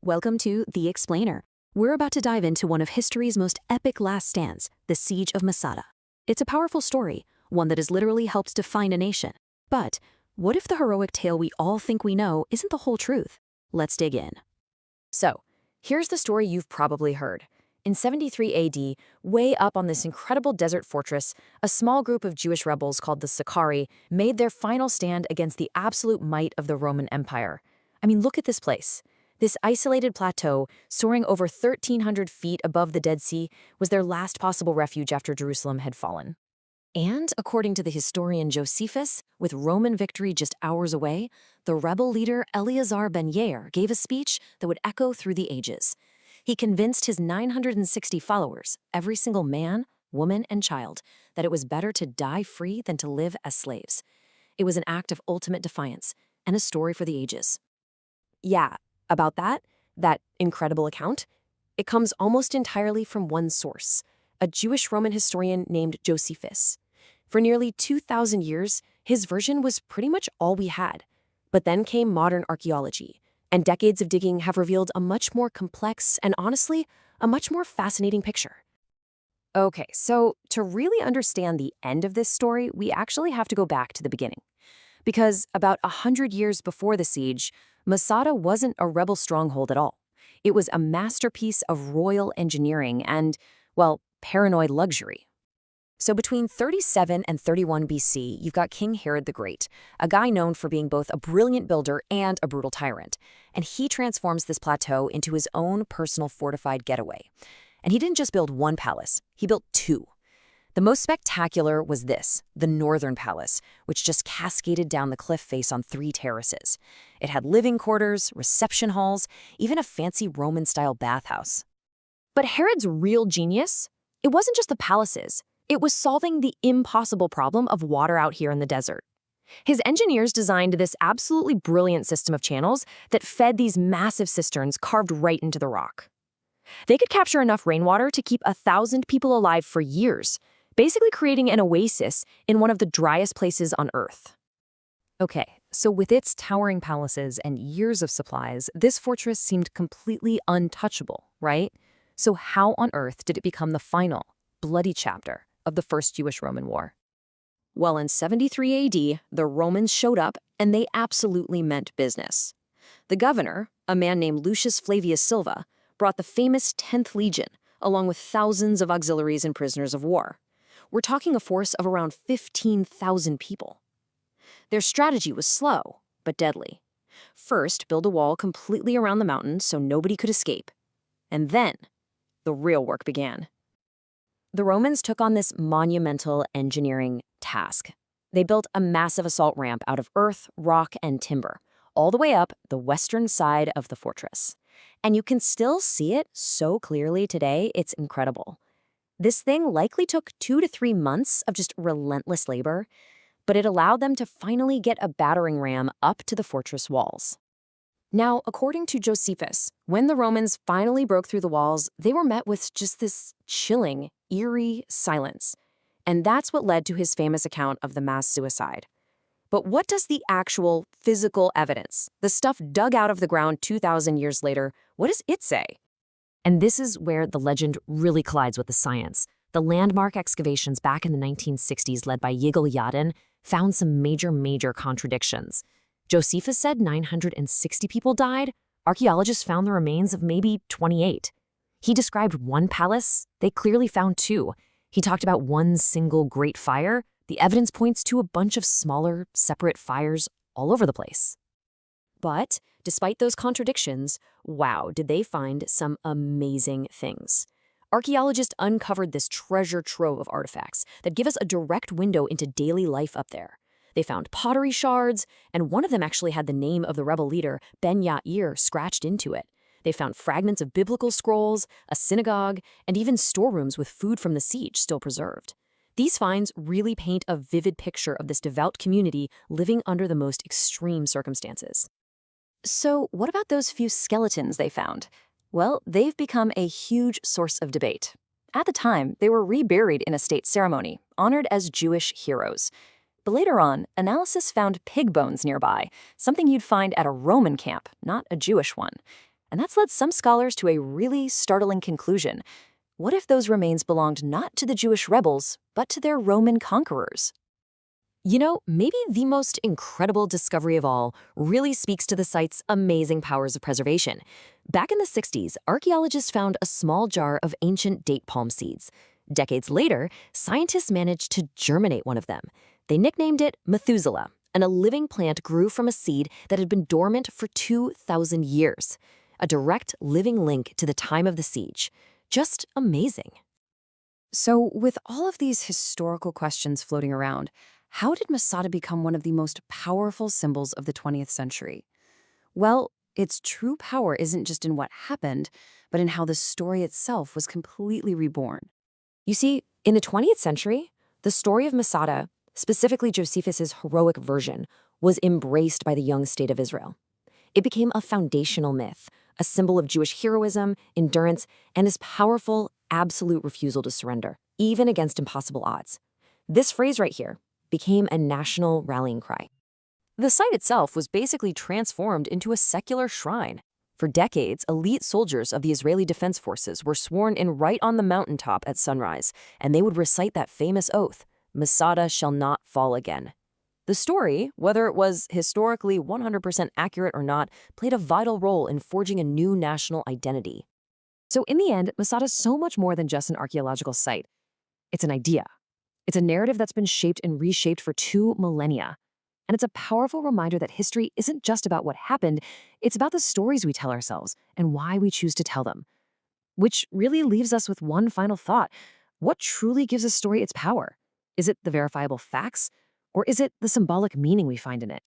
Welcome to The Explainer. We're about to dive into one of history's most epic last stands, the Siege of Masada. It's a powerful story, one that has literally helped define a nation. But what if the heroic tale we all think we know isn't the whole truth? Let's dig in. So, here's the story you've probably heard. In 73 AD, way up on this incredible desert fortress, a small group of Jewish rebels called the Sicarii made their final stand against the absolute might of the Roman Empire. I mean, look at this place. This isolated plateau, soaring over 1,300 feet above the Dead Sea, was their last possible refuge after Jerusalem had fallen. And, according to the historian Josephus, with Roman victory just hours away, the rebel leader Eleazar ben Yair gave a speech that would echo through the ages. He convinced his 960 followers, every single man, woman, and child, that it was better to die free than to live as slaves. It was an act of ultimate defiance and a story for the ages. Yeah, about that incredible account, it comes almost entirely from one source, a Jewish Roman historian named Josephus. For nearly 2,000 years, his version was pretty much all we had. But then came modern archaeology, and decades of digging have revealed a much more complex and, honestly, a much more fascinating picture. Okay, so to really understand the end of this story, we actually have to go back to the beginning. Because about 100 years before the siege, Masada wasn't a rebel stronghold at all. It was a masterpiece of royal engineering and, well, paranoid luxury. So between 37 and 31 BC, you've got King Herod the Great, a guy known for being both a brilliant builder and a brutal tyrant. And he transforms this plateau into his own personal fortified getaway. And he didn't just build one palace, he built two. The most spectacular was this, the Northern Palace, which just cascaded down the cliff face on 3 terraces. It had living quarters, reception halls, even a fancy Roman-style bathhouse. But Herod's real genius? It wasn't just the palaces. It was solving the impossible problem of water out here in the desert. His engineers designed this absolutely brilliant system of channels that fed these massive cisterns carved right into the rock. They could capture enough rainwater to keep 1,000 people alive for years, basically creating an oasis in one of the driest places on Earth. Okay, so with its towering palaces and years of supplies, this fortress seemed completely untouchable, right? So how on earth did it become the final, bloody chapter of the First Jewish-Roman War? Well, in 73 AD, the Romans showed up, and they absolutely meant business. The governor, a man named Lucius Flavius Silva, brought the famous 10th Legion, along with thousands of auxiliaries and prisoners of war. We're talking a force of around 15,000 people. Their strategy was slow, but deadly. First, build a wall completely around the mountain so nobody could escape. And then, the real work began. The Romans took on this monumental engineering task. They built a massive assault ramp out of earth, rock, and timber, all the way up the western side of the fortress. And you can still see it so clearly today, it's incredible. This thing likely took 2 to 3 months of just relentless labor, but it allowed them to finally get a battering ram up to the fortress walls. Now, according to Josephus, when the Romans finally broke through the walls, they were met with just this chilling, eerie silence. And that's what led to his famous account of the mass suicide. But what does the actual physical evidence, the stuff dug out of the ground 2,000 years later, what does it say? And this is where the legend really collides with the science. The landmark excavations back in the 1960s led by Yigal Yadin found some major contradictions. Josephus said 960 people died. Archaeologists found the remains of maybe 28. He described one palace. They clearly found 2. He talked about one single great fire. The evidence points to a bunch of smaller, separate fires all over the place. But despite those contradictions, wow, did they find some amazing things. Archaeologists uncovered this treasure trove of artifacts that give us a direct window into daily life up there. They found pottery shards, and one of them actually had the name of the rebel leader, Ben Yair, scratched into it. They found fragments of biblical scrolls, a synagogue, and even storerooms with food from the siege still preserved. These finds really paint a vivid picture of this devout community living under the most extreme circumstances. So what about those few skeletons they found? Well, they've become a huge source of debate. At the time, they were reburied in a state ceremony, honored as Jewish heroes. But later on, analysis found pig bones nearby, something you'd find at a Roman camp, not a Jewish one. And that's led some scholars to a really startling conclusion. What if those remains belonged not to the Jewish rebels, but to their Roman conquerors? Maybe the most incredible discovery of all really speaks to the site's amazing powers of preservation. Back in the 60s, archaeologists found a small jar of ancient date palm seeds. Decades later, scientists managed to germinate one of them. They nicknamed it Methuselah, and a living plant grew from a seed that had been dormant for 2,000 years. A direct living link to the time of the siege. Just amazing. So, with all of these historical questions floating around, how did Masada become one of the most powerful symbols of the 20th century? Well, its true power isn't just in what happened, but in how the story itself was completely reborn. You see, in the 20th century, the story of Masada, specifically Josephus's heroic version, was embraced by the young state of Israel. It became a foundational myth, a symbol of Jewish heroism, endurance, and this powerful, absolute refusal to surrender, even against impossible odds. This phrase right here became a national rallying cry. The site itself was basically transformed into a secular shrine. For decades, elite soldiers of the Israeli Defense Forces were sworn in right on the mountaintop at sunrise, and they would recite that famous oath, "Masada shall not fall again." The story, whether it was historically 100% accurate or not, played a vital role in forging a new national identity. So in the end, Masada's so much more than just an archaeological site. It's an idea. It's a narrative that's been shaped and reshaped for 2 millennia. And it's a powerful reminder that history isn't just about what happened, it's about the stories we tell ourselves and why we choose to tell them. Which really leaves us with one final thought. What truly gives a story its power? Is it the verifiable facts? Or is it the symbolic meaning we find in it?